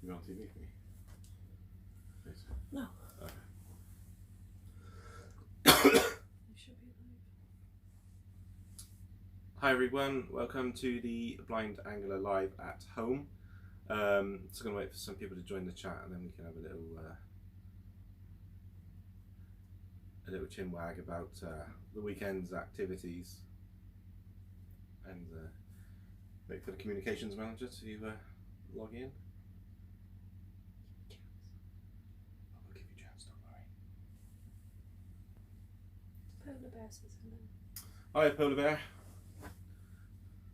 You on TV for me? No. Okay. You should be live. Hi everyone, welcome to the Blind Angler live at home. Just going to wait for some people to join the chat and then we can have a little chinwag about the weekend's activities, and wait for the communications manager to log in. I'll give you a chance, don't worry. Polar bear says hello. Hi Polar Bear.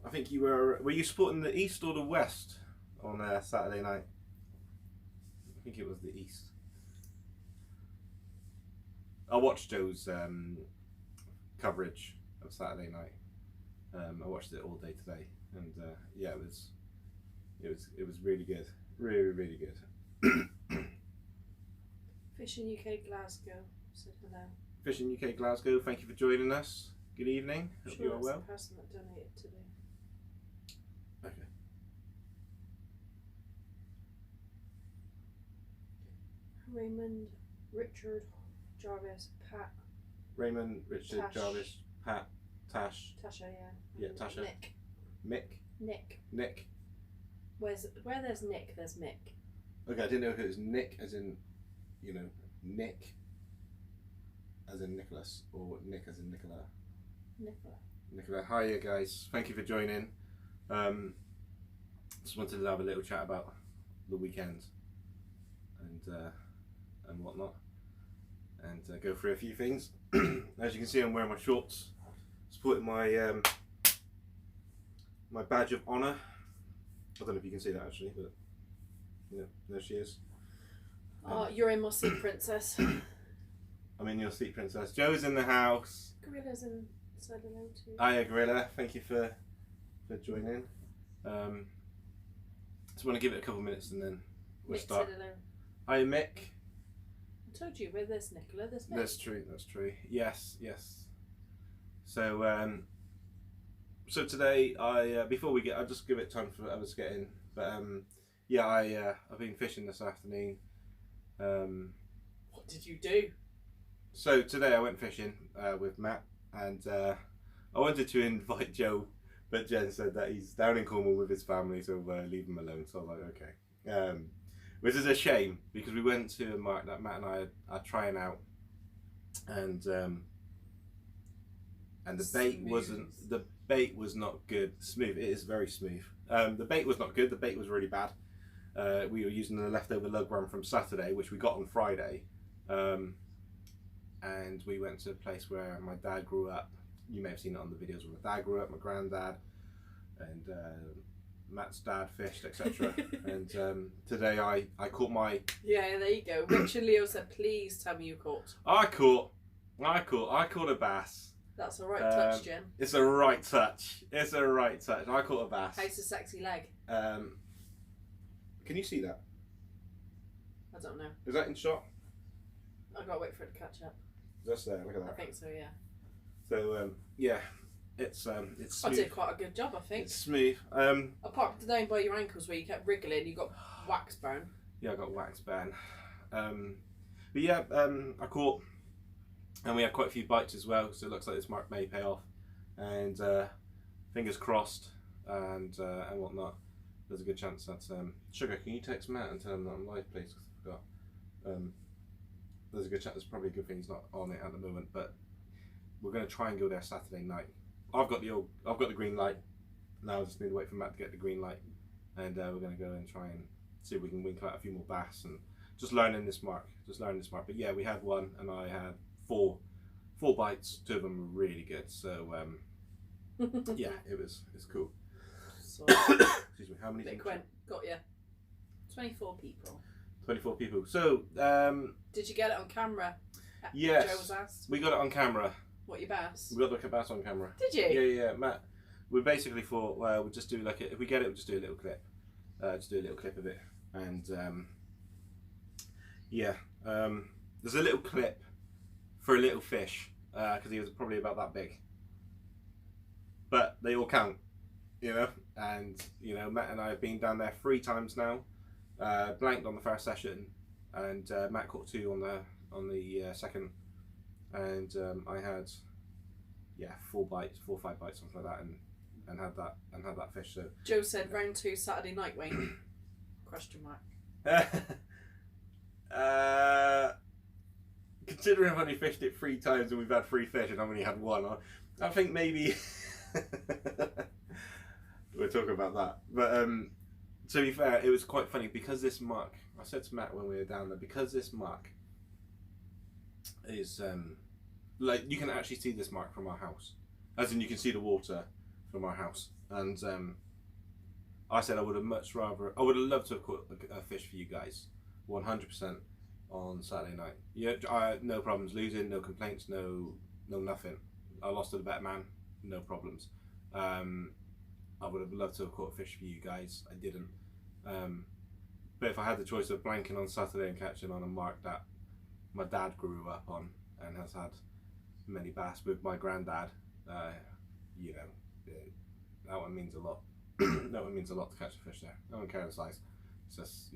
I think you were you supporting the East or the West on Saturday night? I think it was the East. I watched Joe's coverage of Saturday night. I watched it all day today, and yeah, it was really good, really good. Fishing UK Glasgow said hello. Fishing UK Glasgow, thank you for joining us. Good evening. Hope Sure, you are that's well. the person that donated today. Okay. Raymond, Richard, Jarvis, Pat, Raymond, Richard, Tash. Jarvis, Pat, Tash, Tasha, yeah. Yeah, and Tasha. Nick. Nick. Where there's Nick, there's Mick. Okay, I didn't know if it was Nick as in, you know, Nick as in Nicholas, or Nick as in Nicola. Nicola. Hiya guys, thank you for joining. Just wanted to have a little chat about the weekend and whatnot, and go through a few things. As you can see, I'm wearing my shorts, supporting my my badge of honour. I don't know if you can see that actually, but yeah, there she is. Oh, you're in my seat, princess. I'm in your seat, princess. Joe's in the house. Gorilla's in said hello too. Hiya, Gorilla. Thank you for joining. Just want to give it a couple of minutes and then we'll Mick start. said hello. Hiya, Mick. I told you, where there's Nicola, there's Mick. That's true. That's true. Yes. So so today before we get, I'll just give it time for others to get in. But yeah, I've been fishing this afternoon. What did you do? So today I went fishing with Matt, and I wanted to invite Joe, but Jen said that he's down in Cornwall with his family, so leave him alone. So I was like, okay. Which is a shame, because we went to a mark that Matt and I are trying out, and the bait was not good. Smooth. It is very smooth. The bait was not good. The bait was really bad. We were using the leftover lug run from Saturday, which we got on Friday. And we went to a place where my dad grew up. You may have seen it on the videos where my dad grew up, my granddad, and Matt's dad fished, etc. And today I caught my... Yeah, there you go. Rich and Leo said, please tell me you caught. I caught a bass. That's a right touch, Jen. It's a right touch. It's a right touch. I caught a bass. How's the sexy leg? Can you see that? I don't know. Is that in shot? I've got to wait for it to catch up. Just there, look at I that. think so, yeah. So yeah, it's smooth. I did quite a good job, I think. It's smooth. Apart from down by your ankles where you kept wriggling, you got wax burn. Yeah, I got wax burn. But yeah, I caught, and we had quite a few bites as well. So it looks like this mark may pay off, and fingers crossed, and whatnot. There's a good chance that Sugar. Can you text Matt and tell him that I'm live, please? 'Cause I forgot. There's a good chance. There's probably a good thing he's not on it at the moment, but we're going to try and go there Saturday night. I've got the green light. Now I just need to wait for Matt to get the green light, and we're going to go and try and see if we can winkle out a few more bass and just learning this mark. But yeah, we had one, and I had four bites. Two of them were really good. So yeah, it's cool. So, Excuse me. How many? Mick went, got you. 24 people. 24 people. So Did you get it on camera? yes, Joe was asked. we got it on camera. What, your bass? We got the bass on camera. Did you? Yeah. Matt, we basically thought, well, we'll just do like if we get it, we'll just do a little clip. Just do a little clip of it, and yeah, there's a little clip for a little fish because he was probably about that big. But they all count, you know. And you know, Matt and I have been down there 3 times now. Blanked on the first session, and Matt caught 2 on the second, and I had 4 bites, 4 or 5 bites, something like that, and had that fish. So Joe said round 2 Saturday night, Wayne? Question mark. Considering I've only fished it 3 times and we've had 3 fish and I've only had 1, I think maybe we'll talk about that. But to be fair, it was quite funny because this mark, I said to Matt when we were down there, because this mark is like, you can actually see this mark from our house, as in you can see the water from our house. And I said I would have loved to have caught a fish for you guys, 100% on Saturday night. Yeah, no problems losing, no complaints, no nothing. I lost to the better man, no problems. I would have loved to have caught a fish for you guys. I didn't. But if I had the choice of blanking on Saturday and catching on a mark that my dad grew up on and has had many bass with my granddad, that one means a lot. That one means a lot to catch a fish there. No one cares the size. It's just,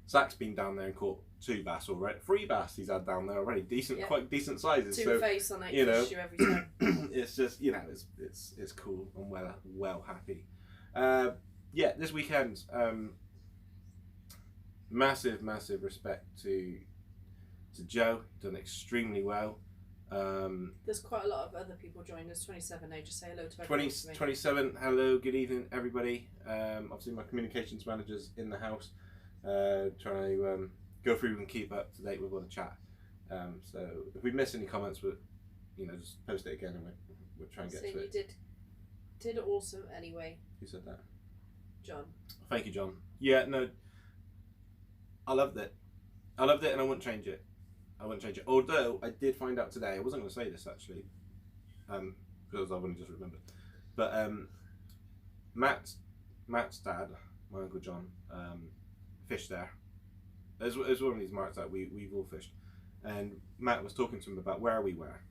Zach's been down there and caught 2 bass already. 3 bass he's had down there already. Quite decent sizes. 2 face on 8 fish you every time. It's just, it's cool. I'm well happy. This weekend, massive respect to Joe. Done extremely well. There's quite a lot of other people joined us. 27 now. Just say hello to everyone. 27. Hello, good evening, everybody. Obviously, my communications manager's in the house, trying to go through and keep up to date with all the chat. So if we miss any comments, we'll just post it again and we'll try and get to it. You did awesome anyway. Who said that? John. Thank you, John. Yeah, no, I loved it. And I wouldn't change it. Although I did find out today, I wasn't going to say this actually, because I've only just remembered. But Matt's dad, my Uncle John, fished there. It's one of these marks that we've all fished. And Matt was talking to him about where we were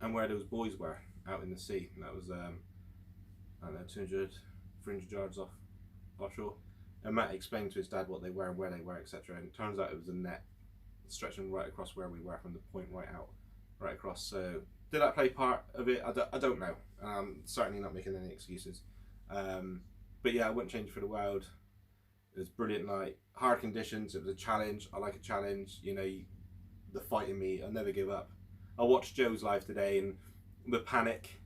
and where those boys were out in the sea. And that was, I don't know, 200, 300 yards offshore. And Matt explained to his dad what they were and where they were, etc. And it turns out it was a net stretching right across where we were from the point right across. So did that play part of it? I don't know. Certainly not making any excuses. But yeah, I wouldn't change it for the world. It was a brilliant night. Hard conditions. It was a challenge. I like a challenge. The fight in me. I'll never give up. I watched Joe's live today and the panic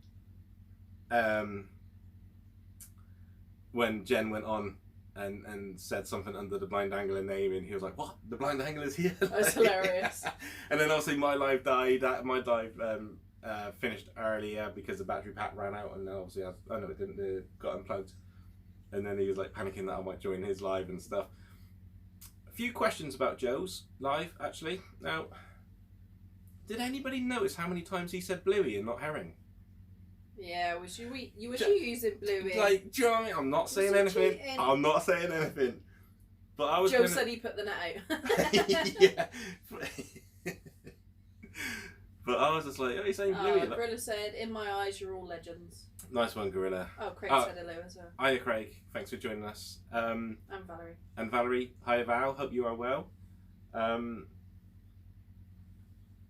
when Jen went on and said something under the blind angler name, and he was like, "What? The blind angler's here?" That's hilarious. And then obviously my live died. My dive finished earlier because the battery pack ran out, and then obviously it didn't. It got unplugged. And then he was like panicking that I might join his live and stuff. A few questions about Joe's live actually. Now, did anybody notice how many times he said bluey and not herring? Yeah, was you using bluey? Like, do you know what I mean? I'm not saying anything. Cheating. I'm not saying anything. But I was. Joe said he put the net out. Yeah. But I was just like, are you saying bluey? Gorilla said, "In my eyes, you're all legends." Nice one, Gorilla. Oh, Craig said hello as well. Hiya, Craig. Thanks for joining us. And Valerie. And Valerie. Hiya, Val. Hope you are well.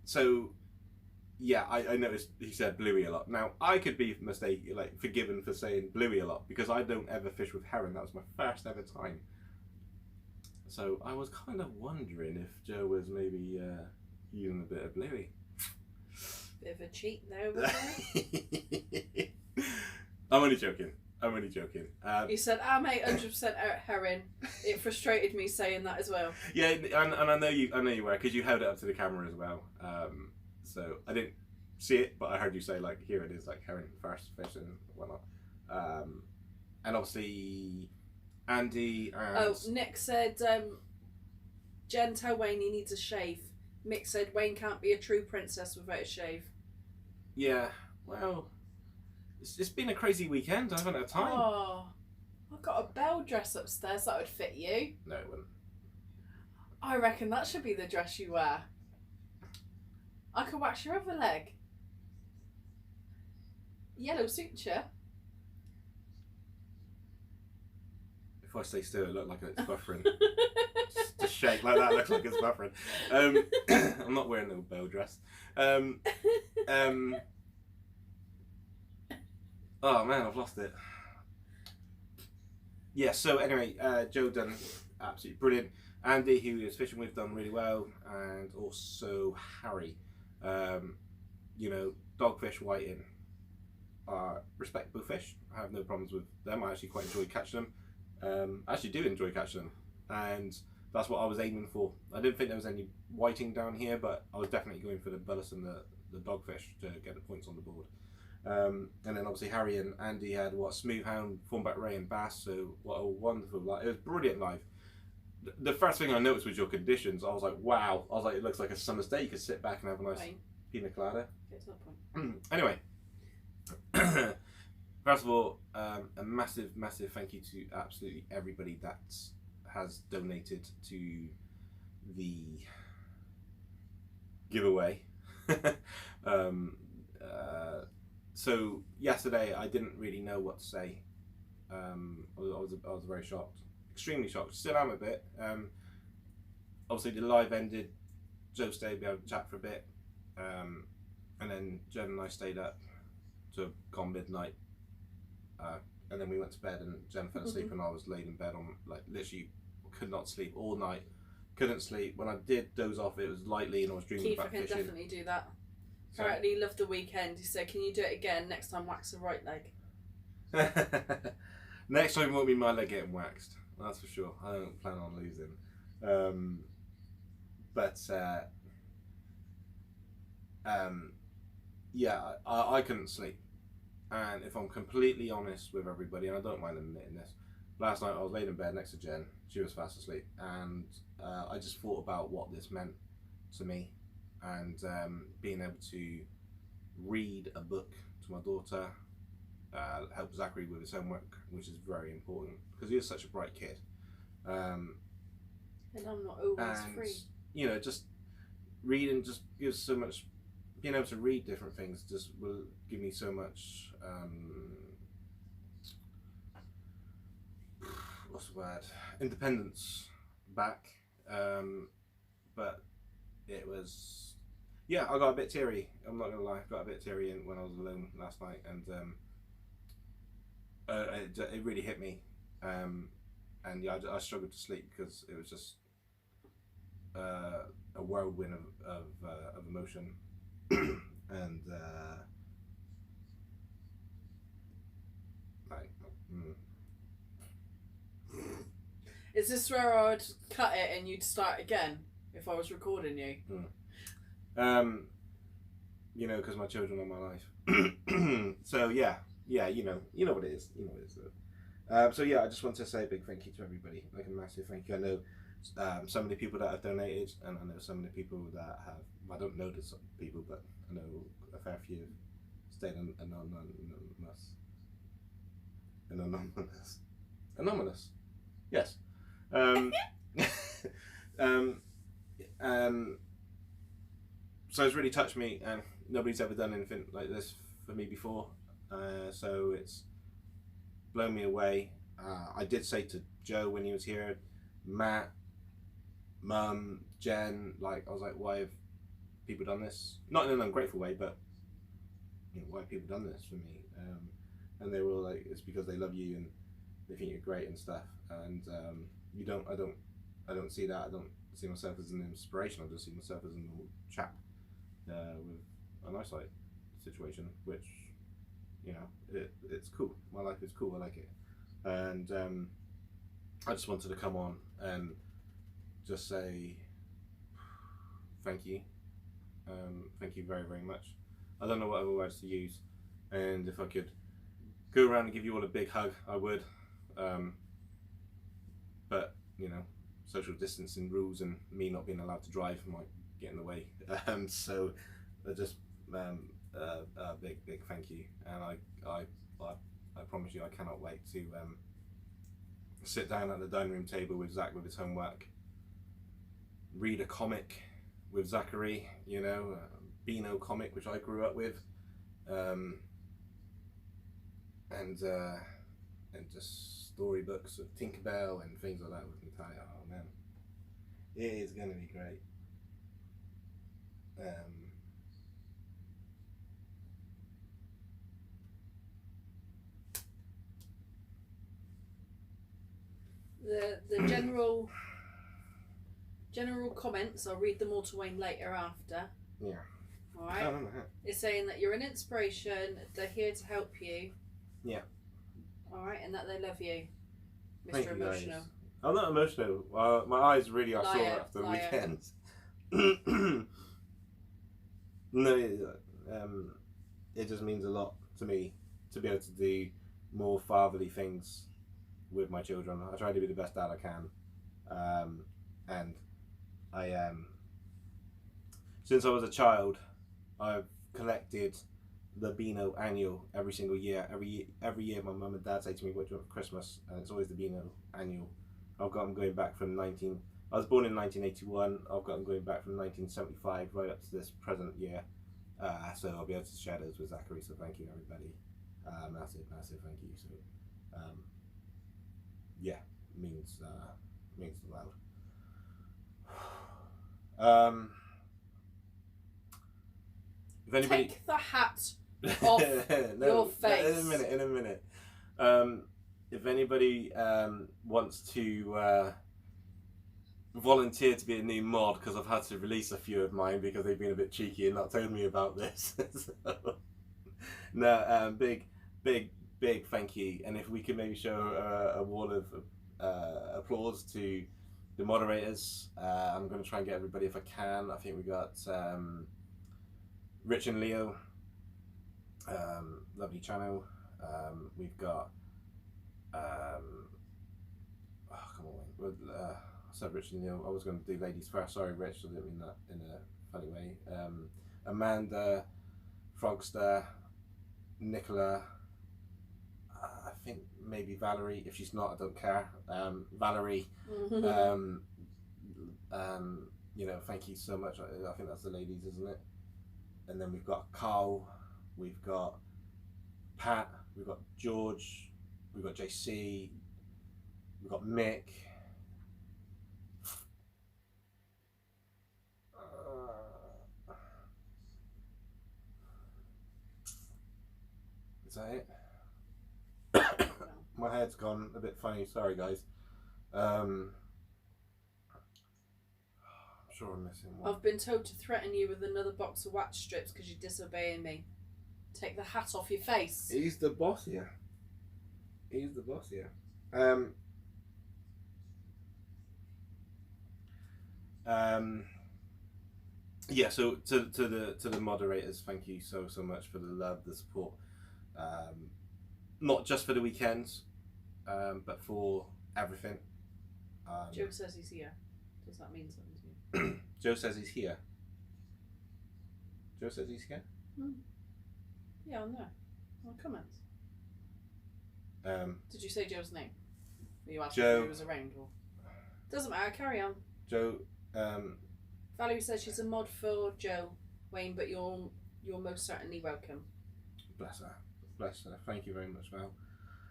So, yeah, I noticed he said bluey a lot. Now, I could be forgiven for saying bluey a lot because I don't ever fish with herring. That was my first ever time. So I was kind of wondering if Joe was maybe using a bit of bluey. Bit of a cheat there, wasn't he? I'm only joking. He said, mate, 100% herring. It frustrated me saying that as well. Yeah, and I know you were, because you held it up to the camera as well. So I didn't see it, but I heard you say, like, here it is, like, herring first fish and whatnot. And obviously, Andy and... Oh, Nick said, Jen, tell Wayne he needs a shave. Mick said Wayne can't be a true princess without a shave. Yeah, well, it's been a crazy weekend. I haven't had time. Oh, I've got a bell dress upstairs that would fit you. No, it wouldn't. I reckon that should be the dress you wear. I could wax your other leg. Yellow suture. If if I stay still, it looked like it's buffering. Just shake like that, looks like it's buffering. I'm not wearing no bell dress. Oh man, I've lost it. Yeah, so anyway, Joe done absolutely brilliant. Andy, who he was fishing with, done really well, and also Harry. You know, dogfish, whiting are respectable fish. I have no problems with them. I actually quite enjoy catching them. I actually do enjoy catching them, and that's what I was aiming for. I didn't think there was any whiting down here, but I was definitely going for the bullets and the dogfish to get the points on the board. And then obviously Harry and Andy had smoothhound, thornback ray and bass. So what a wonderful life! It was brilliant life. The first thing I noticed was your conditions. I was like, wow. I was like, it looks like a summer's day. You could sit back and have a nice pina colada. Get to that point. Anyway, first of all, a massive thank you to absolutely everybody that has donated to the giveaway. So yesterday I didn't really know what to say. I was very shocked, extremely shocked. Still am a bit. Obviously the live ended. Joe stayed, we had a chat for a bit, and then Jen and I stayed up to gone midnight, and then we went to bed. And Jen fell asleep, and I was laid in bed on literally could not sleep all night. Couldn't sleep. When I did doze off, it was lightly, and I was dreaming about fishing. Kiefer can definitely do that. Apparently, he loved the weekend. He said, "Can you do it again? Next time, wax the right leg." Next time won't be my leg getting waxed. That's for sure. I don't plan on losing. Yeah, I couldn't sleep. And if I'm completely honest with everybody, and I don't mind admitting this, last night I was laid in bed next to Jen. She was fast asleep, and I just thought about what this meant to me, and being able to read a book to my daughter, help Zachary with his homework, which is very important because he is such a bright kid. And I'm not always free. You know, just reading just gives so much. Being able to read different things just will give me so much. What's the word? Independence back. But it was. Yeah, I got a bit teary. I'm not gonna lie, I got a bit teary when I was alone last night, and it really hit me. And yeah, I struggled to sleep because it was just a whirlwind of emotion. And Is this where I would cut it and you'd start again if I was recording you? You know, because my children are my life. So yeah, you know what it is. You know what it is. So yeah, I just want to say a big thank you to everybody, like a massive thank you. I know some of the people that have donated, and I know some of the people that have. I don't know some people, but I know a fair few have stayed anonymous. Yes. So it's really touched me, and nobody's ever done anything like this for me before. So it's blown me away. I did say to Joe when he was here, Matt, Mum, Jen, I was like, why have people done this? Not in an ungrateful way, but you know, why have people done this for me? And they were all like, it's because they love you and they think you're great and stuff. And I don't see that. I don't see myself as an inspiration. I just see myself as a normal chap with an eyesight situation, which, you know, it's cool. My life is cool. I like it. And I just wanted to come on and just say thank you. Thank you very, very much. I don't know what other words to use, and if I could go around and give you all a big hug, I would. But you know, social distancing rules and me not being allowed to drive might get in the way. So just a big thank you, and I promise you I cannot wait to sit down at the dining room table with Zach with his homework, read a comic with Zachary, you know, Beano comic which I grew up with, and and just storybooks of Tinkerbell and things like that with Natalia. Oh man, it is going to be great. The general comments, I'll read them all to Wayne later after. Yeah. Alright? It's saying that you're an inspiration, they're here to help you. Yeah. Alright, and that they love you. Thank Mr. you, Emotional. guys. I'm not emotional. My eyes really are sore Liar, after the liar. weekend. No, it just means a lot to me to be able to do more fatherly things with my children. I try to be the best dad I can, and I since I was a child, I've collected the Beano annual every single year. Every year, my mum and dad say to me, "What do you want for Christmas?" And it's always the Beano annual. I've got them going back from I was born in 1981. I've got them going back from 1975 right up to this present year. So I'll be able to share those with Zachary. So thank you, everybody. Massive thank you. So yeah, means the world. If anybody Take the hat off your face. In a minute. If anybody wants to volunteer to be a new mod, because I've had to release a few of mine because they've been a bit cheeky and not told me about this. So, no, big thank you. And if we could maybe show a wall of applause to the moderators. I'm going to try and get everybody if I can. I think we got Rich and Leo, lovely channel. We've got come on, I said Rich and Leo. I was going to do ladies first. Sorry, Rich, I didn't mean that in a funny way. Amanda, Frogster, Nicola. I think maybe Valerie. If she's not, I don't care. Valerie. You know, thank you so much. I think that's the ladies, isn't it? And then we've got Carl, we've got Pat, we've got George, we've got JC, we've got Mick. Is that it? My head's gone a bit funny, sorry guys. I'm sure I'm missing one. I've been told to threaten you with another box of wax strips because you're disobeying me. Take the hat off your face. He's the boss here. He's the boss here. Yeah, so to the moderators, thank you so much for the love, the support. Not just for the weekends, but for everything. Joe says he's here. Does that mean something to you? Joe says he's here. Joe says he's here? Yeah, on there. On the comments. Did you say Joe's name? Were you asking Joe, if he was around? Or... Doesn't matter, carry on. Joe, Valerie says she's a mod for Joe, Wayne, but you're most certainly welcome. Bless her. Bless her. Thank you very much, Val.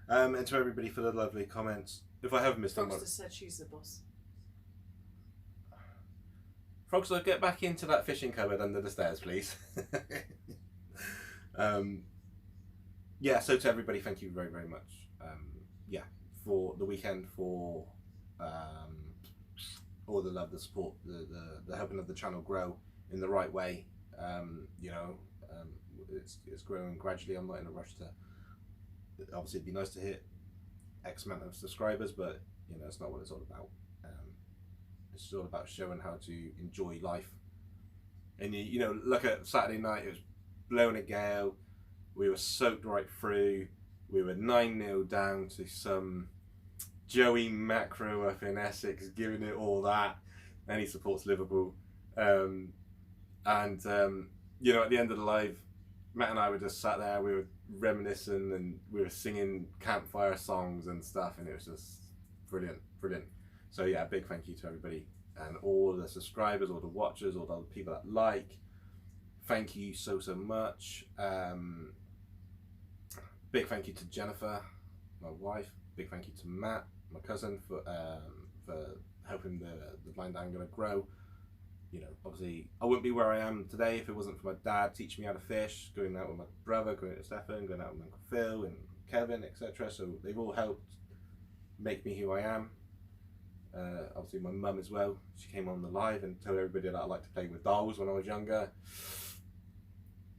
And to everybody for the lovely comments. If I have missed anyone. Frogster said she's the boss. Frogster, get back into that fishing cupboard under the stairs, please. Yeah, so to everybody, thank you very, very much. Yeah, for the weekend, for all the love, the support, the helping of the channel grow in the right way. You know, it's growing gradually. I'm not in a rush to. Obviously, it'd be nice to hit X amount of subscribers, but you know, it's not what it's all about. It's all about showing how to enjoy life. And you know, look at Saturday night. It was blowing a gale. We were soaked right through. We were 9-0 down to some Joey Macro up in Essex, giving it all that. And he supports Liverpool. You know, at the end of the live, Matt and I were just sat there. We were reminiscing and we were singing campfire songs and stuff, and it was just brilliant, brilliant. So yeah, big thank you to everybody and all the subscribers, all the watchers, all the people that like. Thank you so much. Big thank you to Jennifer, my wife. big thank you to Matt, my cousin, for helping the blind angler grow. You know, obviously, I wouldn't be where I am today if it wasn't for my dad teaching me how to fish, going out with my brother, going out with Stefan, going out with Uncle Phil and Kevin, etc. So they've all helped make me who I am. Obviously, my mum as well. She came on the live and told everybody that I like to play with dolls when I was younger.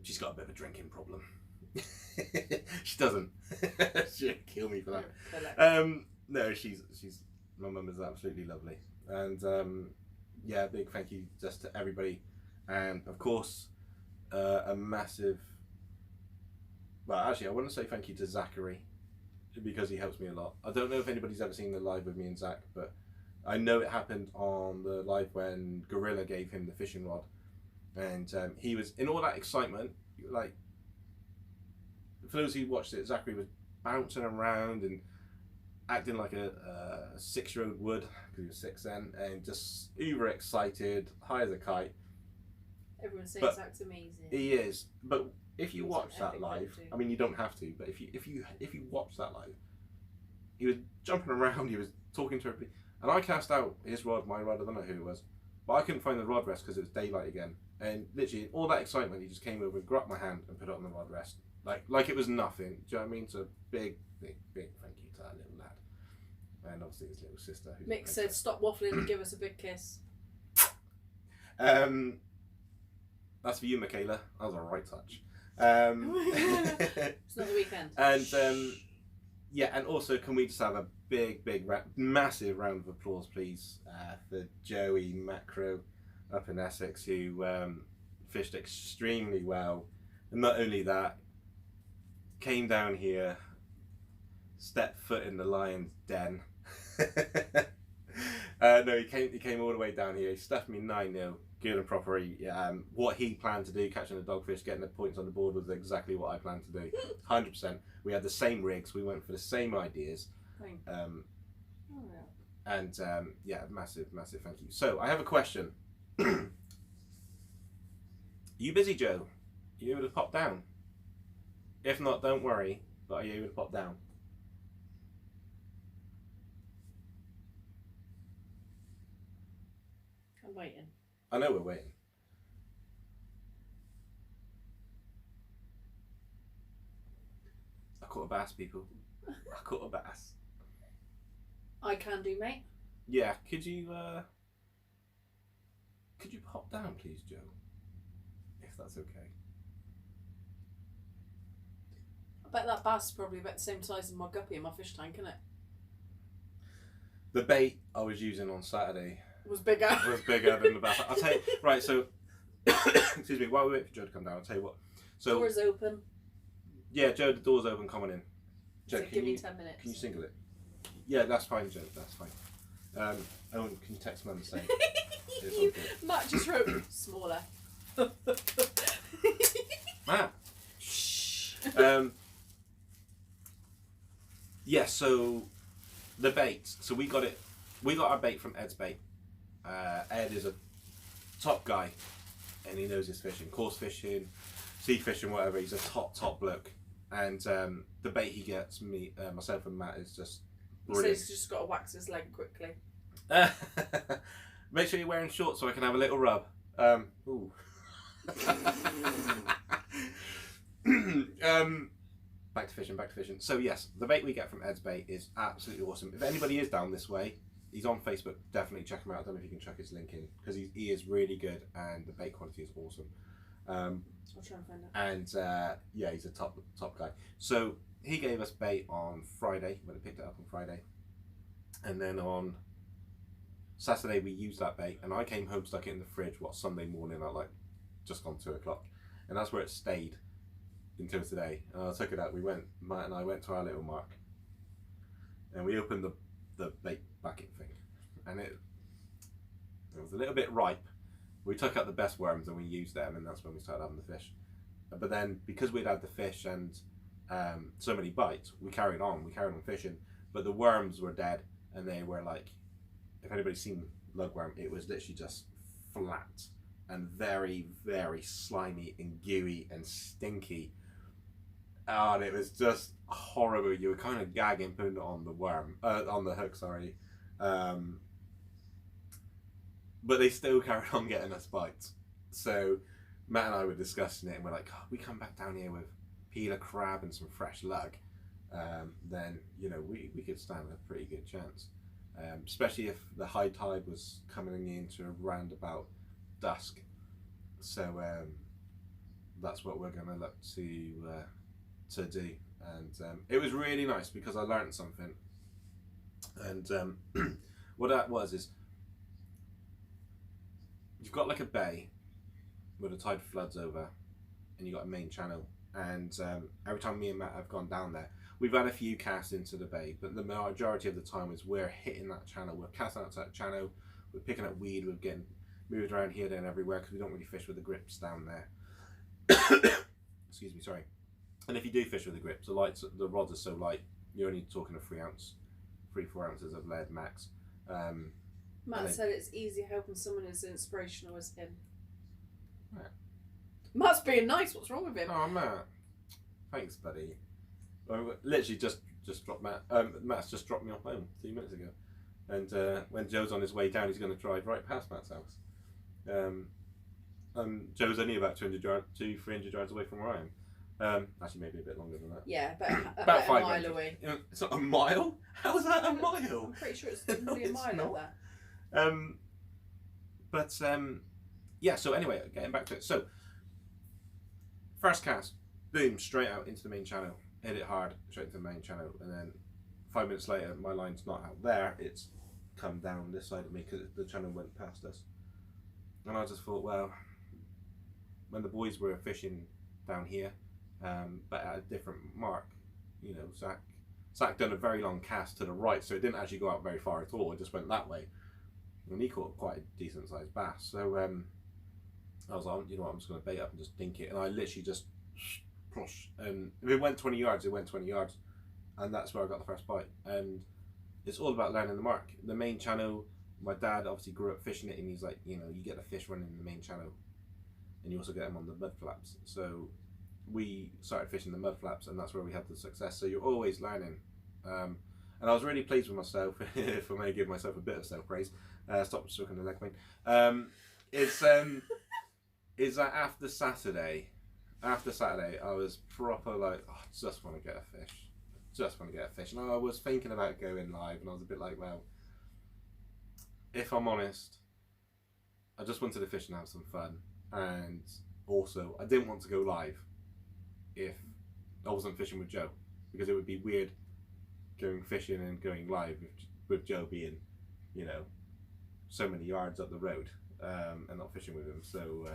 She's got a bit of a drinking problem. She doesn't. She'll kill me for that. No, she's my mum is absolutely lovely, and yeah, big thank you just to everybody, and of course, a massive. Well, actually, I want to say thank you to Zachary because he helps me a lot. I don't know if anybody's ever seen the live with me and Zach, but I know it happened on the live when Gorilla gave him the fishing rod, and he was in all that excitement. Like, for those who watched it, Zachary was bouncing around and acting like a 6-year-old would, because he was 6 then, and just uber excited, high as a kite. Everyone says Zach's amazing. He is, but if you watch an that epic live, go-to. I mean, you don't have to, but if you watch that live, he was jumping around, he was talking to everybody, and I cast out his rod, my rod, I don't know who it was, but I couldn't find the rod rest because it was daylight again, and literally all that excitement, he just came over, grabbed my hand, and put it on the rod rest, like it was nothing. Do you know what I mean? So big thank you to that little lad, and obviously his little sister. Mick said, "Stop waffling and give us a big kiss." That's for you, Michaela. That was a right touch. It's not the weekend. And yeah, and also, can we just have a massive round of applause, please, for Joey Macro up in Essex, who fished extremely well, and not only that, came down here, stepped foot in the lion's den. No, he came all the way down here. He stuffed me 9-0, good and proper. What he planned to do, catching the dogfish, getting the points on the board, was exactly what I planned to do. 100%. We had the same rigs. We went for the same ideas. And yeah, massive thank you. So I have a question. Are you busy, Joe? Are you able to pop down? If not, don't worry. But are you able to pop down? I'm waiting. I know we're waiting. I caught a bass, people. I caught a bass. I can do, mate. Yeah, could you pop down, please, Joe? If that's okay. I bet that bass is probably about the same size as my guppy in my fish tank, isn't it? The bait I was using on Saturday Was bigger. was bigger than the bass. I'll tell you, right, so, excuse me, while we wait for Joe to come down, I'll tell you what. So, Door's open. yeah, Joe, the door's open, come on in. Joe, So can give me you, 10 minutes. can you single it? Yeah, that's fine, Joe, that's fine. Can you text Mum and say, it's all good. Matt just wrote smaller. Matt! Shh. Yeah, so the bait. So we got our bait from Ed's Bait. Ed is a top guy, and he knows his fishing, coarse fishing, sea fishing, whatever. He's a top bloke, and the bait he gets myself and Matt is just He says brilliant. he's just got to wax his leg quickly. Make sure you're wearing shorts so I can have a little rub. Ooh. Back to fishing. So yes, the bait we get from Ed's Bait is absolutely awesome. If anybody is down this way, he's on Facebook. Definitely check him out. I don't know if you can chuck his link in because he is really good and the bait quality is awesome. I'll try and find it. And yeah, he's a top guy. So he gave us bait on Friday when he picked it up on Friday, and then on Saturday we used that bait, and I came home, stuck it in the fridge. Sunday morning at like just gone 2 o'clock, and that's where it stayed until today. And I took it out. Matt and I went to our little mark, and we opened the bait bucket thing, and it was a little bit ripe. We took out the best worms and we used them, and that's when we started having the fish. But then because we'd had the fish and so many bites, we carried on fishing, but the worms were dead, and they were like, if anybody's seen lugworm, it was literally just flat and very, very slimy and gooey and stinky. and it was just horrible. You were kind of gagging putting it on the on the hook, sorry. But they still carried on getting us bites. So Matt and I were discussing it, and we're like, oh, we come back down here with peeler crab and some fresh lug, then, you know, we could stand a pretty good chance. Especially if the high tide was coming into around about dusk. So that's what we're going to look to do. And it was really nice because I learned something. And what that was is, you've got like a bay where the tide floods over, and you've got a main channel. And every time me and Matt have gone down there, we've had a few casts into the bay, but the majority of the time is we're hitting that channel, we're casting out to that channel, we're picking up weed, we're getting moved around here, there and everywhere, because we don't really fish with the grips down there. Excuse me, sorry. And if you do fish with the grips, the rods are so light, you're only talking a 3 ounce, 3-4 ounces of lead max. Matt said it's easy helping someone as inspirational as him. Right. Matt's being nice, what's wrong with him? Oh, Matt. Thanks, buddy. Literally just dropped Matt. Matt's just dropped me off home 2 minutes ago. And when Joe's on his way down, he's going to drive right past Matt's house. Joe's only about 300 yards away from where I am. Actually, maybe a bit longer than that. Yeah, about a mile away. It's not a mile? How is that a mile? I'm pretty sure it's probably a mile not. of that. Yeah, so anyway, getting back to it. So, first cast, boom, straight out into the main channel. Hit it hard, straight into the main channel. And then 5 minutes later, my line's not out there. It's come down this side of me because the channel went past us. And I just thought, well, when the boys were fishing down here, but at a different mark, you know, Zach done a very long cast to the right, so it didn't actually go out very far at all. It just went that way. And he caught quite a decent sized bass. So I was like, you know what, I'm just going to bait up and just dink it. And I literally just push. And if it went 20 yards, it went 20 yards. And that's where I got the first bite. And it's all about learning the mark. The main channel, my dad obviously grew up fishing it, and he's like, you know, you get the fish running in the main channel, and you also get them on the mud flaps. So we started fishing the mud flaps, and that's where we had the success. So you're always learning. And I was really pleased with myself, if I may give myself a bit of self-praise. Stop stroking the leg vein. Is that after Saturday, I was proper like, oh, I just want to get a fish. And I was thinking about going live, and I was a bit like, well, if I'm honest, I just wanted to fish and have some fun. And also, I didn't want to go live if I wasn't fishing with Joe, because it would be weird going fishing and going live with Joe being, you know, so many yards up the road, and not fishing with him. So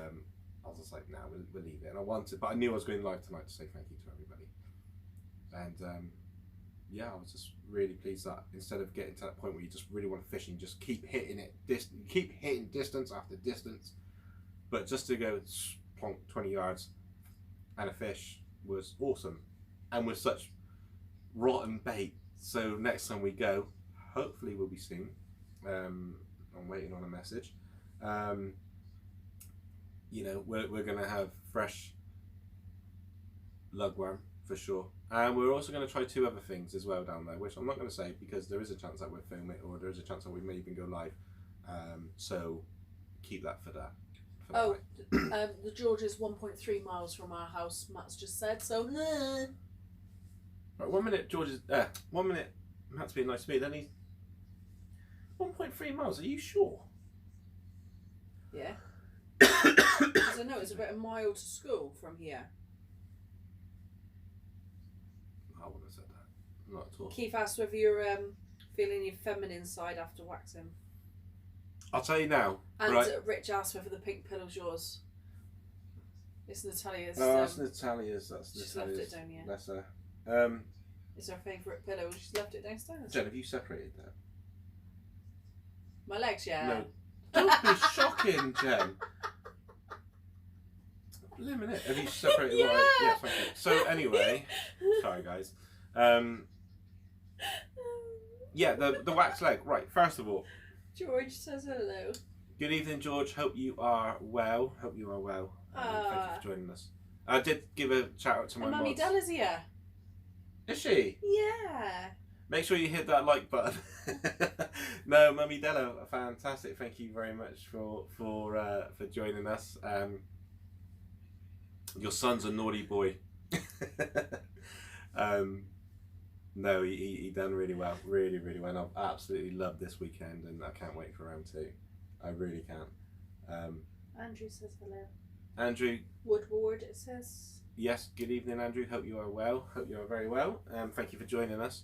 I was just like, nah, we'll leave it. And I wanted, but I knew I was going live tonight to say thank you to everybody. And yeah, I was just really pleased that instead of getting to that point where you just really want to fish and you just keep hitting it, keep hitting distance after distance, but just to go plonk 20 yards and a fish was awesome, and with such rotten bait. So next time we go, hopefully we'll be soon. I'm waiting on a message. You know, we're gonna have fresh lugworm for sure, and we're also going to try 2 other things as well down there, which I'm not going to say because there is a chance that we'll film it, or there is a chance that we may even go live. So keep that for that. The George is 1.3 miles from our house. Matt's just said so. Right, 1 minute, George is 1 minute. Matt's being nice to me. Then he's 1.3 miles. Are you sure? Yeah. Because I know it's about a mile to school from here. I wouldn't have said that. Not at all. Keith asked whether you're feeling your feminine side after waxing. I'll tell you now. And right. Rich asked whether the pink pillow's yours. It's Natalia's. Oh, it's Natalia's. That's she's Natalia's. left it down here. That's her. It's her favourite pillow. She's left it downstairs. Jen, have you separated that? My legs, yeah. No. Don't be shocking, Jen. Blimmin' it. Have you separated? Yeah. Right? Yes, thank you. So anyway, sorry guys. Yeah, the wax leg. Right. First of all, George says hello. good evening, George. Hope you are well. Thank you for joining us. I did give a shout out to my And Mummy mods. Della's here. Is she? Yeah. Make sure you hit that like button. No, Mummy Della, fantastic. Thank you very much for joining us. Your son's a naughty boy. No, he done really well, really well. I've absolutely loved this weekend, and I can't wait for round 2. I really can't. Andrew says hello. Andrew. Woodward, it says. Yes, good evening, Andrew. Hope you are well. Hope you are very well. Thank you for joining us.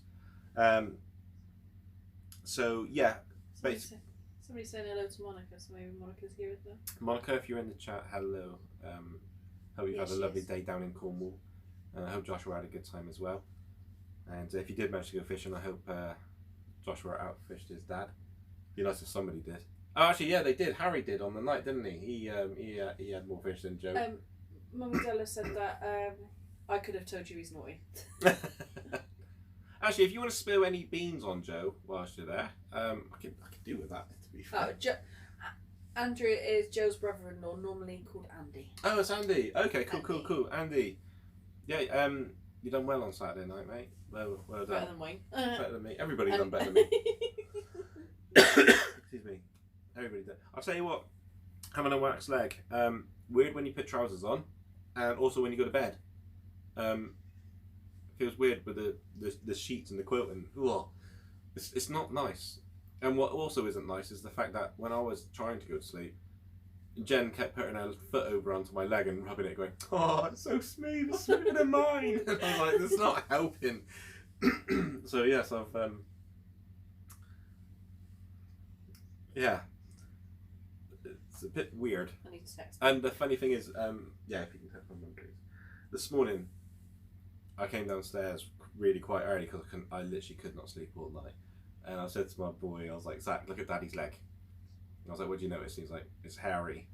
So yeah, basically, Somebody's saying hello to Monica, so maybe Monica's here with them. Monica, if you're in the chat, hello. Hope you've had a lovely day down in Cornwall. I hope Joshua had a good time as well. And if you did manage to go fishing, I hope Joshua outfished his dad. It'd be nice if somebody did. Oh, actually, yeah, they did. Harry did on the night, didn't he? He had more fish than Joe. Mummy Della said that I could have told you he's naughty. Actually, if you want to spill any beans on Joe whilst you're there, I could do with that, to be fair. Andrew is Joe's brother-in-law, normally called Andy. Oh, it's Andy. Okay, cool. Andy. Yeah, you done well on Saturday night, mate. Well done. Better than Wayne. Better than me. Everybody done better than me. Excuse me. Everybody done. I'll tell you what, having a wax leg, weird when you put trousers on, and also when you go to bed. Feels weird with the sheets and the quilting. Ugh. It's not nice. And what also isn't nice is the fact that when I was trying to go to sleep, Jen kept putting her foot over onto my leg and rubbing it, going, "Oh, it's so smooth, it's smoother than mine." And I'm like, "That's not helping." So yes, I've yeah, it's a bit weird. I need to text. And the funny thing is, yeah, if you can text my mum, please. This morning, I came downstairs really quite early because I literally could not sleep all night. And I said to my boy, I was like, "Zach, look at Daddy's leg." And I was like, "What do you notice?" He's like, "It's hairy."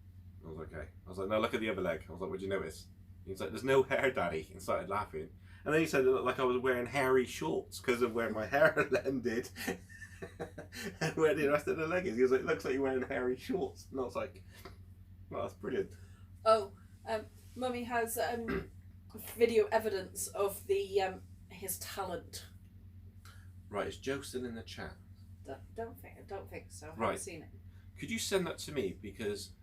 I was like, "Okay." I was like, "No, look at the other leg." I was like, "What do you notice?" He's like, "There's no hair, Daddy." And started laughing. And then he said it looked like I was wearing hairy shorts because of where my hair ended and where the rest of the leg is. He was like, "It looks like you're wearing hairy shorts." And I was like, "Well, that's brilliant." Oh, Mummy has video evidence of his talent. Right, is Joe still in the chat? Don't think so. I Right. haven't seen it. Could you send that to me, because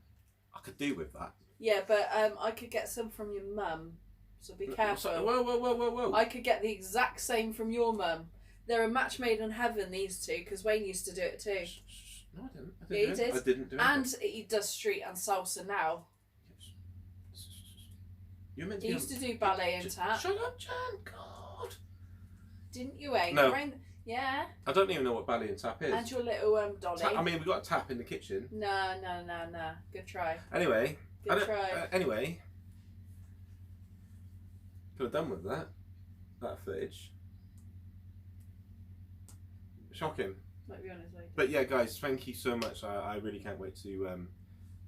I could do with that. Yeah, but I could get some from your mum, so be careful. Whoa. I could get the exact same from your mum. They're a match made in heaven, these two, because Wayne used to do it too. No, I didn't. Yeah, he did. I didn't do it. And he does street and salsa now. You're meant to He be used to do ballet and tap. Shut up, Jan. God. Didn't you, Wayne? No. Yeah. I don't even know what ballet and tap is. And your little dolly. I mean, we've got a tap in the kitchen. No. Good try. Anyway. Good try. Anyway. Could have done with that footage. Shocking. Might be on his way. But yeah, guys, thank you so much. I really can't wait to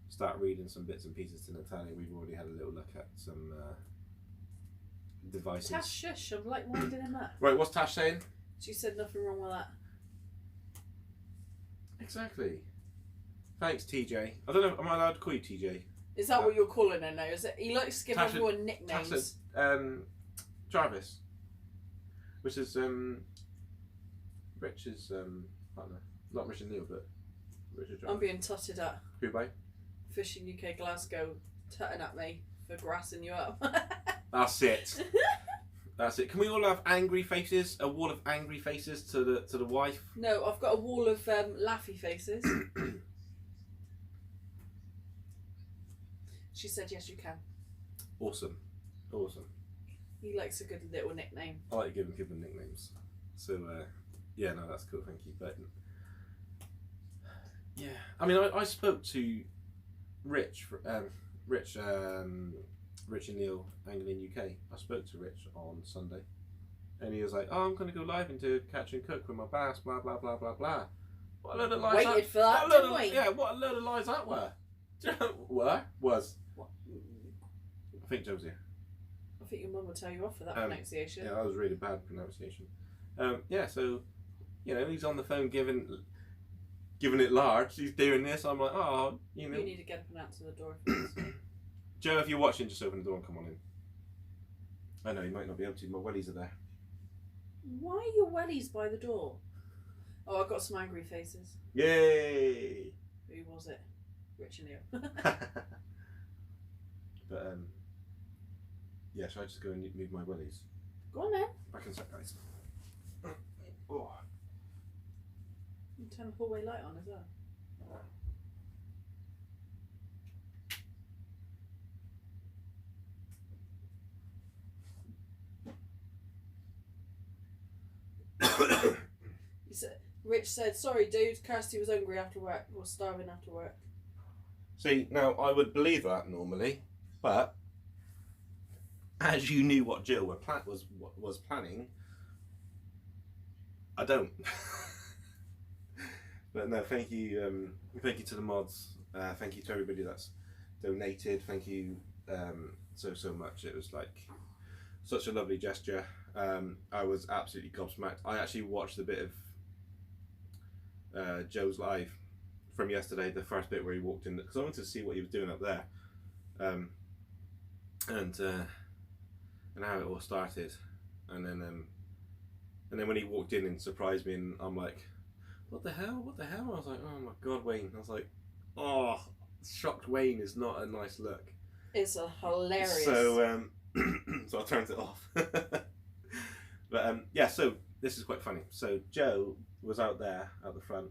start reading some bits and pieces to Natalia. We've already had a little look at some devices. Tash, shush, I'm like winding him up. Right, what's Tash saying? She said nothing wrong with that. Exactly. Thanks, TJ. I don't know, am I allowed to call you TJ? Is that what you're calling her now? Is it? He likes to give Tasha- everyone nicknames. Tash said, Jarvis, which is Rich's partner. Not Richard Neal, but Richard Jarvis. I'm being tutted at. Who by? Fishing UK Glasgow tutting at me for grassing you up. That's it. That's it. Can we all have angry faces? A wall of angry faces to the wife? No, I've got a wall of laughy faces. She said yes, you can. Awesome. He likes a good little nickname. I like giving people nicknames. So yeah, no, that's cool. Thank you. But yeah, I mean, I spoke to Rich and Neil Angling UK. I spoke to Rich on Sunday, and he was like, "Oh, I'm going to go live into Catch and Cook with my bass, blah blah blah blah blah." What a load of lies! Waited for that, didn't we? Yeah, what a load of lies that were. Was. What? I think Joe's here. I think your mum will tell you off for that pronunciation. Yeah, that was really bad pronunciation. Yeah, so you know, he's on the phone giving it large. He's doing this. I'm like, oh, you know. You need to get up and out to the door. If Joe, if you're watching, just open the door and come on in. I know, you might not be able to. My wellies are there. Why are your wellies by the door? Oh, I've got some angry faces. Yay! Who was it? Rich and Leo. But, yeah, shall I just go and move my wellies? Go on then. Back in a sec, guys. Oh. You turn the hallway light on as well. Rich said, "Sorry, dude. Kirsty was hungry after work. Or starving after work." See, now I would believe that normally, but as you knew what Jill was planning, I don't. But no, thank you to the mods. Thank you to everybody that's donated. Thank you so much. It was like such a lovely gesture. I was absolutely gobsmacked. I actually watched a bit of Joe's live from yesterday, the first bit where he walked in, because I wanted to see what he was doing up there, and how it all started, and then when he walked in and surprised me, and I'm like, what the hell? I was like, oh my god, Wayne. I was like, oh, shocked Wayne is not a nice look. It's a hilarious. So so I turned it off. But yeah, so this is quite funny. So Joe was out there at the front.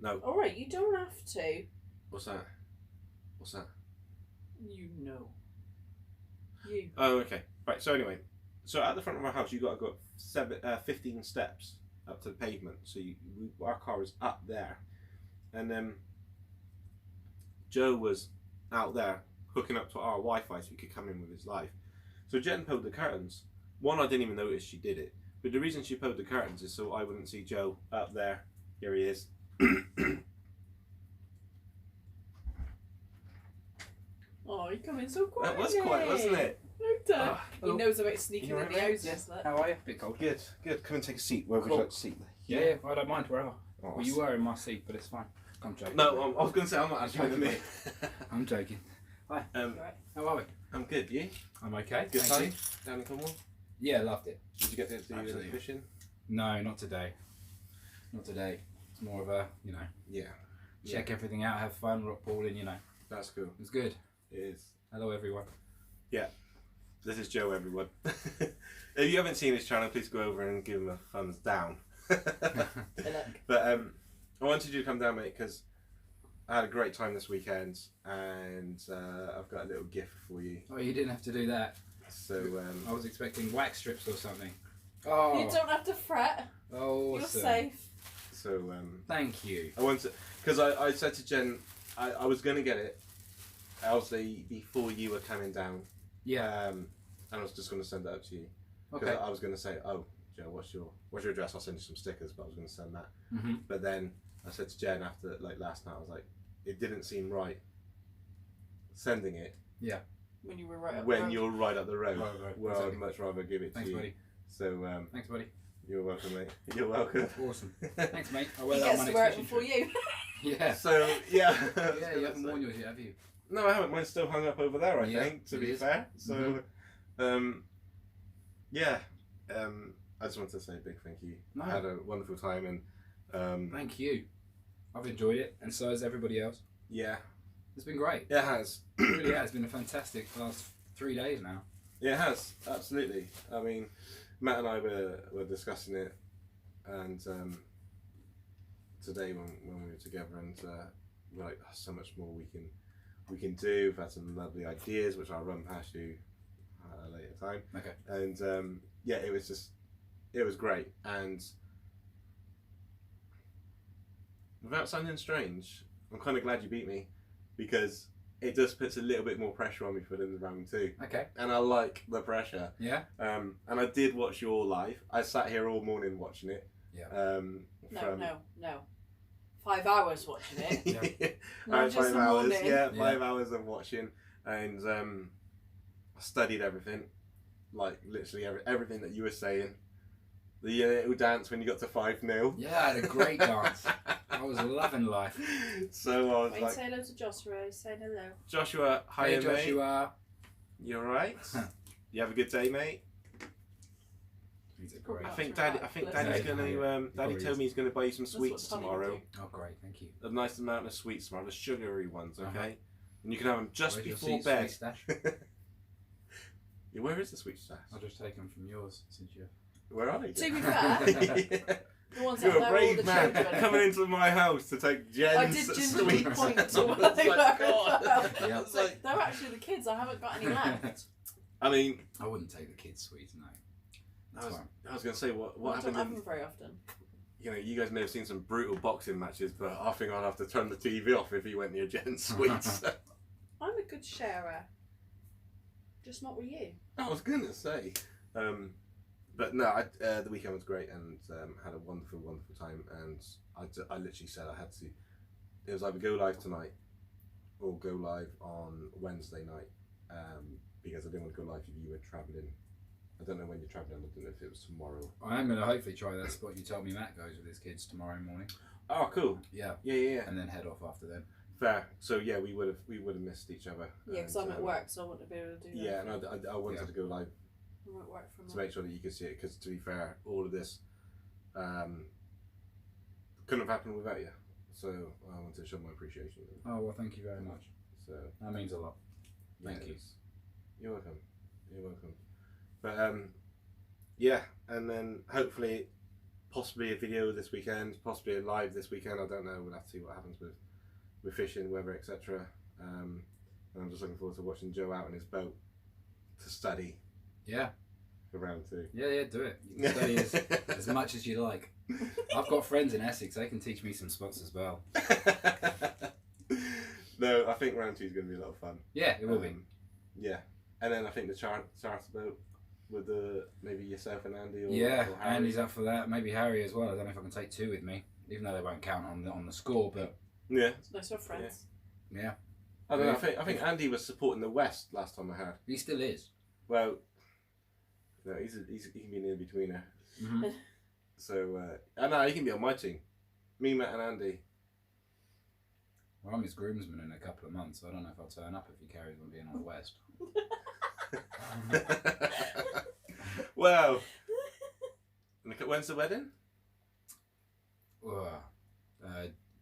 No. All right, you don't have to. What's that? You know. You. Oh, okay. Right. So anyway, so at the front of our house, you got to go up 15 steps up to the pavement. So our car is up there, and then Joe was out there hooking up to our Wi-Fi so he could come in with his live. So Jen pulled the curtains. One, I didn't even notice she did it, but the reason she pulled the curtains is so I wouldn't see Joe up there. Here he is. Oh, you come in so quiet. That was quiet, wasn't it? He knows about sneaking in the houses. Yes. How are you? Bit cold. Good. Come and take a seat. Where would you Cool. like to sit? Yeah, I don't mind wherever. Oh, Well, you were in my seat, but it's fine. I'm joking. No, I was going to say I'm not actually in it. I'm joking. Right. How are we? I'm good. You? I'm okay. Good thank time you. down in Cornwall? Yeah, loved it. Did you get to do any Absolutely. fishing? No, not today. Not today. It's more of a, Yeah. check everything out, have fun, rock pooling, That's cool. It's good. It is. Hello, everyone. This is Joe, everyone. If you haven't seen his channel, please go over and give him a thumbs down. But I wanted you to come down, mate, because I had a great time this weekend, and I've got a little gift for you. Oh, you didn't have to do that. So I was expecting wax strips or something. Oh, You don't have to fret. oh, You're awesome. safe. So Thank you. I wanted, because I said to Jen, I was going to get it, obviously before you were coming down. Yeah. And I was just going to send it out to you. Okay. I was going to say, oh, Joe, what's your address? I'll send you some stickers, but I was going to send that. Mm-hmm. But then I said to Jen after, like last night, I was like, it didn't seem right sending it When you were right up when the road. you're right up the road. Right. Well, Exactly. I'd much rather give it Thanks, to you. buddy. So Thanks, buddy. you're welcome, mate. You're welcome. Awesome. Thanks, mate. I'll wear He that on gets my to wear next it fishing before trip. you. Yeah. So yeah. Yeah, you haven't worn yours yet, have you? No, I haven't. Mine's still hung up over there, I Yeah, think, to it be is. fair. So, yeah. I just wanted to say a big thank you. No. I had a wonderful time, and Thank you. I've enjoyed it, and so has everybody else. yeah, It's been great. it has. It really has been a fantastic last 3 days now. Yeah, it has, absolutely. I mean, Matt and I were discussing it, and today when we were together, and we're like, oh, so much more we can do. We've had some lovely ideas, which I'll run past you at a later time. Okay. And yeah, it was great. And without sounding strange, I'm kind of glad you beat me, because it just puts a little bit more pressure on me for the round two. Okay. And I like the pressure. Yeah. And I did watch your live. I sat here all morning watching it. Yeah. No. 5 hours watching it. Yeah. Not Alright, just 5 the hours. morning. Yeah, Yeah. 5 hours of watching, and I studied everything, like literally everything that you were saying. The little dance when you got to 5-0. Yeah, I had a great dance. I was loving life. So I was Wait, like, say hello to Joshua. Say hello. Joshua, hi Hey, mate. Joshua. You alright? You have a good day, mate. He's a great. I That's think right. Daddy's Yeah, going to. yeah. Daddy Probably told is. me he's going to buy you some That's sweets what Tommy would tomorrow. do. Oh, great, thank you. A nice amount of sweets tomorrow, the sugary ones, okay? Uh-huh. And you can have them just Where's your before sweet bed. stash? Yeah, where is the sweet stash? I'll just take them from yours since you. Where are they? To be Jen? fair, the ones You're that a know all brave the man children. coming into my house to take Jen's I did gingerly sweets. point to I where was they were. like, God. Yeah. It's like, they're actually the kids. I haven't got any left. I mean, I wouldn't take the kids' sweets, no. That's fine. I was going to say, what I don't happened have in, them very often. you know, you guys may have seen some brutal boxing matches, but I think I'd have to turn the TV off if he went near Jen's sweets. I'm a good sharer. Just not with you. I was going to say. But no, the weekend was great and had a wonderful, wonderful time. And I literally said I had to. It was either go live tonight or go live on Wednesday night because I didn't want to go live if you were travelling. I don't know when you're travelling. I don't know if it was tomorrow. I am going to hopefully try that spot you told me Matt goes with his kids tomorrow morning. Oh, cool. Yeah. Yeah. And then head off after then. Fair. So yeah, we would have missed each other. Yeah, because I'm at work, so I wouldn't be able to do that. Yeah, and I wanted to go live I'm at work from to make sure that you could see it because, to be fair, all of this couldn't have happened without you. So I wanted to show my appreciation. Oh, well, thank you very much. So That means a lot. Thank you. You're welcome. You're welcome. But yeah, and then hopefully, possibly a video this weekend, possibly a live this weekend. I don't know. We'll have to see what happens with fishing, weather, etc. And I'm just looking forward to watching Joe out in his boat to study Yeah. for round 2. Yeah, do it. You can study as much as you like. I've got friends in Essex. They can teach me some spots as well. No, I think round 2 is going to be a lot of fun. Yeah, it will be. Yeah, and then I think the charter boat with maybe yourself and Andy. Or Yeah, or Harry. Andy's up for that. Maybe Harry as well. I don't know if I can take 2 with me, even though they won't count on the score. But Yeah, Nice of friends. yeah, I don't know. I think Andy was supporting the West last time I had. he still is. Well, no, he can be an in-betweener. Mm-hmm. So I know he can be on my team. Me, Matt, and Andy. Well, I'm his groomsman in a couple of months. So I don't know if I'll turn up if he carries on being on the West. Well, when's the wedding?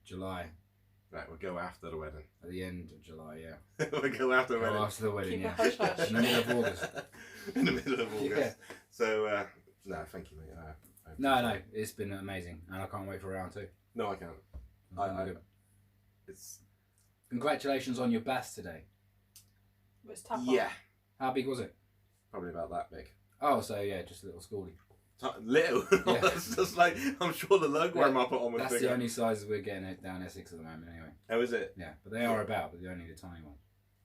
July. Right, we'll go after the wedding. At the end of July, yeah. We'll go after the Go wedding. after the wedding, Keep yeah. it hush hush. In the middle of August. In the middle of August. Yeah. So, no, thank you, mate. I No, it's been amazing, and I can't wait for round 2. No, I can't. It's Congratulations on your bass today. It's tap on. yeah, How big was it? probably about that big. Oh, so yeah, just a little schoolie. Little. Yeah. It's just like I'm sure the lugworm I put on was That's bigger. the only sizes we're getting it down Essex at the moment, anyway. Oh, is it? Yeah, but they are about, but they're only the tiny ones.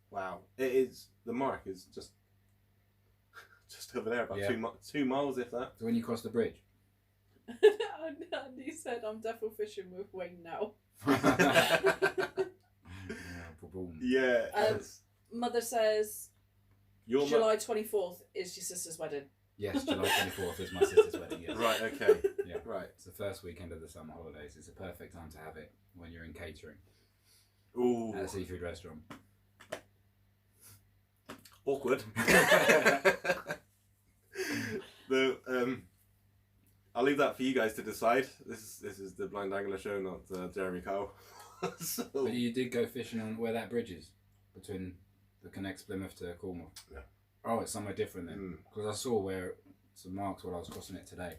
Wow. It is. The mark is just over there, about Yeah. 2 miles, if that. So when you cross the bridge. Andy said, I'm defo fishing with Wayne now. Yeah, boom. Yeah. Mother says Your July 24th is your sister's wedding. Yes, July 24th is my sister's wedding, yes. Right. Okay. Yeah. Right. It's the first weekend of the summer holidays. It's a perfect time to have it when you're in catering Ooh. at a seafood restaurant. Awkward. I'll leave that for you guys to decide. This is the Blind Angler Show, not Jeremy Cole. So But you did go fishing on where that bridge is, between the connects Plymouth to Cornwall. Yeah. Oh, it's somewhere different then, because I saw where some marks when I was crossing it today.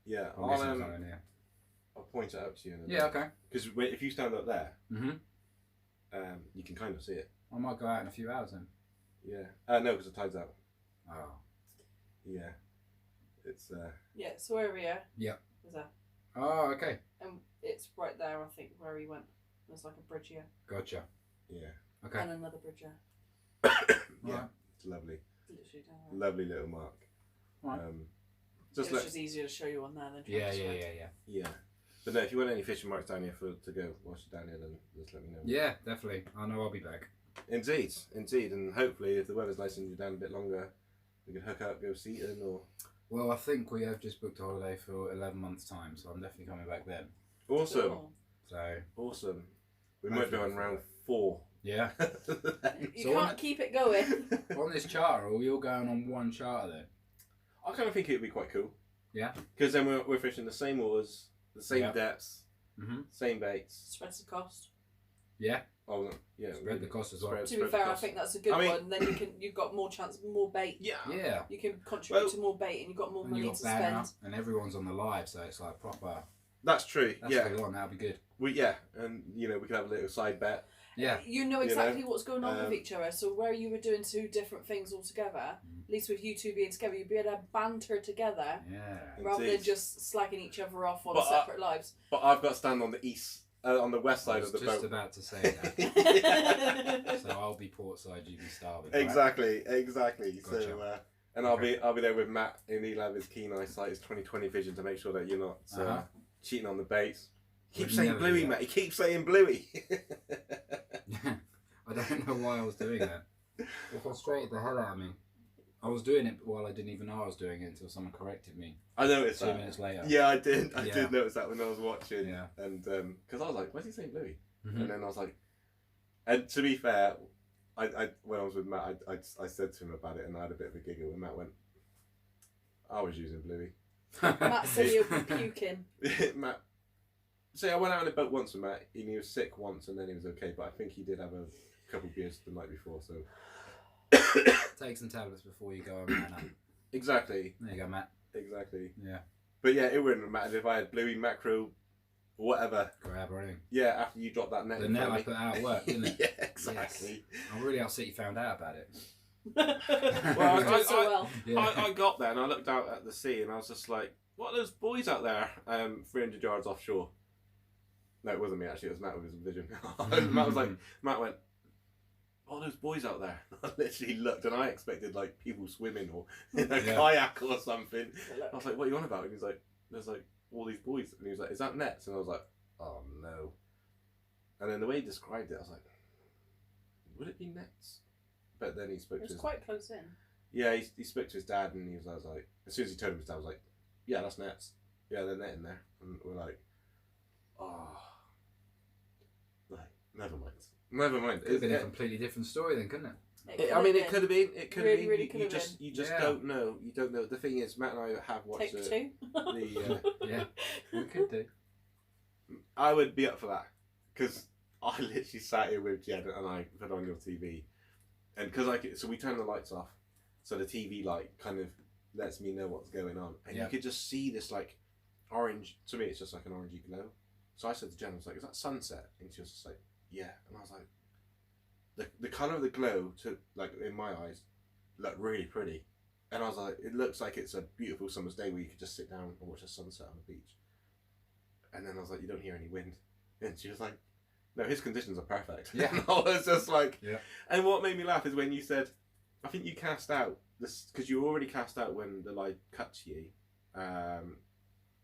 yeah, I'm guessing it's I'll somewhere near. point it out to you. Yeah, okay. Because if you stand up there, Mhm. you can kind of see it. I might go out in a few hours then. Yeah. No, because the tide's out. Oh. Yeah. It's Yeah, so where we are. Yeah. Is that? Oh, okay. And it's right there, I think, where he went. There's like a bridge here. Gotcha. yeah. Okay. And another bridge here. Yeah. Alright. It's lovely. Literally down there. Lovely little mark. Right. Just It's like just easier to show you on there than Yeah, trying to yeah, spread. yeah, yeah. yeah. But no, if you want any fishing marks down here to go whilst you're down here, then just let me know. Yeah, definitely. I know I'll be back. Indeed, and hopefully if the weather's nice and you're down a bit longer, we can hook up, go Seaton or. Well, I think we have just booked a holiday for 11 months' time, so I'm definitely coming back then. Awesome, Cool. So, awesome. We might be on round 4. Yeah. You So can't keep it going. On this charter, or you're going on one charter then? I kind of think it would be quite cool. Yeah. Because then we're fishing the same waters, the same Yeah. depths, Mm-hmm. same baits. Spreads the cost. Yeah. Oh, yeah. Spread the cost as well. To be fair, I think that's a good I mean- one. Then you've got more chance, more bait. Yeah. Yeah. You can contribute Well- to more bait, and you've got more And money you to got banner, spend. and everyone's on the live, so it's like proper. That's true. That's yeah. full on. That'd be good. And we could have a little side bet. Yeah. You know exactly what's going on with um, each other. So where you were doing two different things altogether, at least with you two being together, you'd be able to banter together Yeah. rather than Indeed. just slagging each other off on But, separate lives. But I've got to stand on the on the west I side was of the just boat. about to say that. Yeah. So I'll be port side, you be starboard. right? Exactly. Gotcha. So, and I'll be there with Matt, and he'll have his keen eyesight, his 20/20 vision to make sure that you're not Uh-huh. cheating on the baits. Keep Would saying never do bluey, that. Matt. He keeps saying bluey. I don't know why I was doing that. It frustrated the hell out of me. I was doing it while I didn't even know I was doing it until someone corrected me I noticed 2 that. minutes later. Yeah, I did. I Yeah. did notice that when I was watching. Yeah. And because I was like, why's he saying bluey? Mhm. And then I was like, and to be fair, I when I was with Matt, I said to him about it, and I had a bit of a giggle, and Matt went, I was using bluey. Matt said you'll be puking. Matt. See, I went out on a boat once with Matt, and he was sick once, and then he was okay, but I think he did have a couple of beers the night before, so. Take some tablets before you go and man up. Exactly. There you go, Matt. Exactly. Yeah. But yeah, it wouldn't have mattered if I had bluey, mackerel, whatever. Grab or anything. Yeah, after you dropped that net. The in net front I of put me. out work, didn't it? Yeah, exactly. I'm really upset you found out about it. Well, Doing so well. Yeah. I got there and I looked out at the sea and I was just like, what are those boys out there 300 yards offshore? No, it wasn't me actually, it was Matt with his vision. Matt went, what are those boys out there? I literally looked and I expected like people swimming or in a Yeah. kayak or something. I was like, what are you on about? And he's like, there's like all these boys. And he was like, is that nets? And I was like, oh no. And then the way he described it, I was like, would it be nets? But then he spoke It to was his quite close in. yeah, he spoke to his dad and I was like, as soon as he told him his dad, I was like, yeah, that's nets. Yeah, they're net in there. And we're like, oh, like, never mind. Never mind. Could have been a completely different story then, couldn't it? I mean, it could have been. It could Really, have been. really You could have just, been. you just Yeah. don't know. You don't know. The thing is, Matt and I have watched Take the. two. Yeah, we could do. I would be up for that because I literally sat here with Jed and I put on your TV, and because so we turn the lights off, so the TV light kind of lets me know what's going on, and Yeah. you could just see this like orange. To me, it's just like an orangey glow. So I said to Jen, I was like, "Is that sunset?" And she was just like, "Yeah," and I was like, the color of the glow to like in my eyes looked really pretty, and I was like, it looks like it's a beautiful summer's day where you could just sit down and watch a sunset on the beach. And then I was like, you don't hear any wind. And she was like, no, his conditions are perfect. Yeah. And I was just like, Yeah. And what made me laugh is when you said, I think you cast out this, because you already cast out when the light cut to you.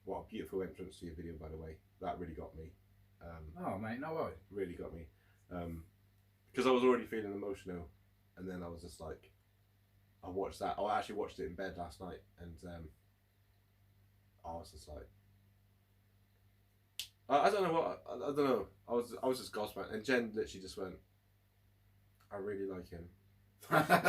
What a beautiful entrance to your video, by the way. That really got me. Oh, mate, no worry. Really got me. Because I was already feeling emotional. And then I was just like, I watched that. I actually watched it in bed last night. And I was just like, I don't know what I don't know. I was just gobsmacked, and Jen literally just went, "I really like him."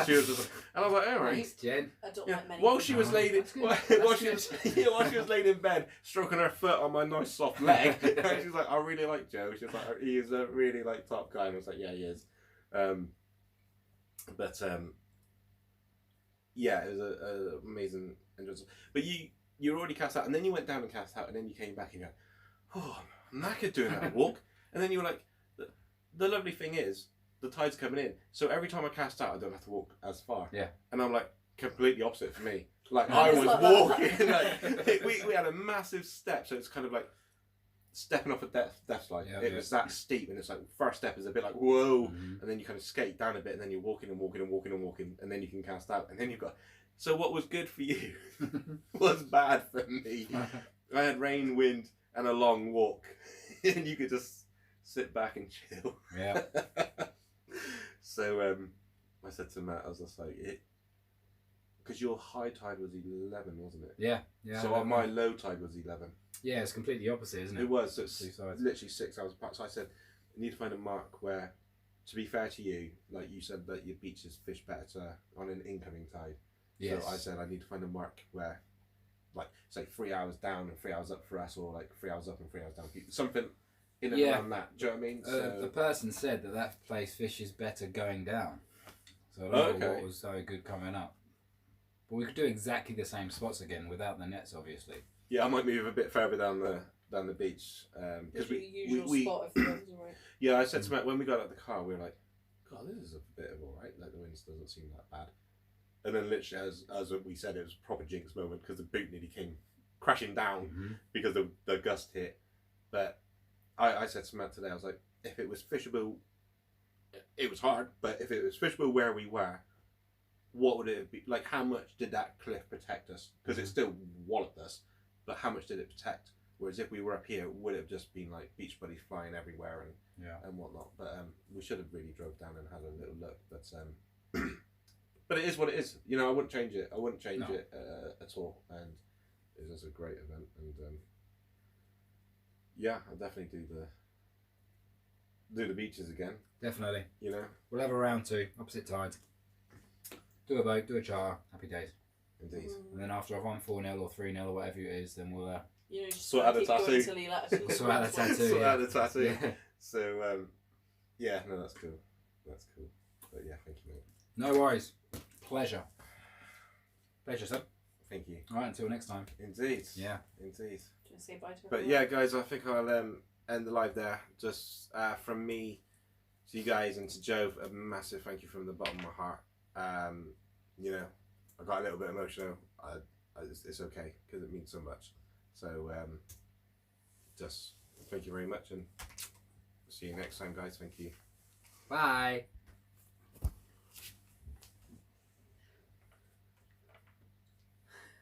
She was just, and I was like, "All right." Thanks, Jen. I don't Yeah. like many. While she was Oh, laid in, that's good. while That's she was, good. while she was laid in bed, stroking her foot on my nice soft leg, and she's like, "I really like Joe." She was like, "He is a really like top guy," and I was like, "Yeah, he is." Yeah, it was a amazing entrance. But you already cast out, and then you went down and cast out, and then you came back and you went, "Oh, I'm knackered doing that walk." And then you were like, the lovely thing is, the tide's coming in, so every time I cast out, I don't have to walk as far. Yeah. And I'm like, completely opposite for me. Like, I I was was like that. walking, like, we had a massive step, so it's kind of like stepping off a death slide. Yeah, It yeah. was that steep, and it's like, first step is a bit like, whoa, Mhm. and then you kind of skate down a bit, and then you're walking and walking and walking and walking, and then you can cast out, and then you've got. So what was good for you was bad for me. I had rain, wind, and a long walk, and you could just sit back and chill. Yeah. So I said to Matt, I was just like, because your high tide was 11, wasn't it? Yeah. Yeah. So my low tide was 11. Yeah, it's completely opposite, isn't it? It was. So it's Two sides. literally 6 hours apart. So I said, I need to find a mark where to be fair to you, like you said that your beaches fish better on an incoming tide. Yes. So I said I need to find a mark where, like, say 3 hours down and 3 hours up for us, or like 3 hours up and 3 hours down. Something in and around that. Do you know what I mean? The person said that place fishes better going down. So I don't know what was so good coming up. But we could do exactly the same spots again without the nets, obviously. Yeah, I might move a bit further down the beach because usual spot if the weather's alright. Yeah, I said to Matt when we got out of the car, we were like, God, this is a bit of alright. Like the wind doesn't seem that bad. And then literally, as we said, it was a proper jinx moment because the boot nearly came crashing down because the gust hit. But I said to Matt today, I was like, if it was fishable, it was hard. But if it was fishable where we were, what would it be like? How much did that cliff protect us? Because it still walloped us, but how much did it protect? Whereas if we were up here, it would have just been like beach buddies flying everywhere and whatnot. But we should have really drove down and had a little look. But but it is what it is. You know, I wouldn't change it. I wouldn't change it at all. And it was a great event. And yeah, I'll definitely do the beaches again. Definitely. You know, we'll have a round 2, opposite tides. Do a boat, do a charter, happy days. Indeed. And then after I've won 4-0 or 3-0 or whatever it is, then we'll sort out the tattoo. Sort out the tattoo. Sort out the tattoo. Yeah. So yeah, no, that's cool. That's cool. But yeah, thank you, mate. No worries. Pleasure, sir. Thank you. All right, until next time. Indeed. Yeah. Indeed. Do you want to say bye to But everyone? yeah, guys, I think I'll end the live there. Just from me to you guys and to Joe, a massive thank you from the bottom of my heart. You know, I got a little bit emotional. It's okay because it means so much. So just thank you very much and see you next time, guys. Thank you. Bye.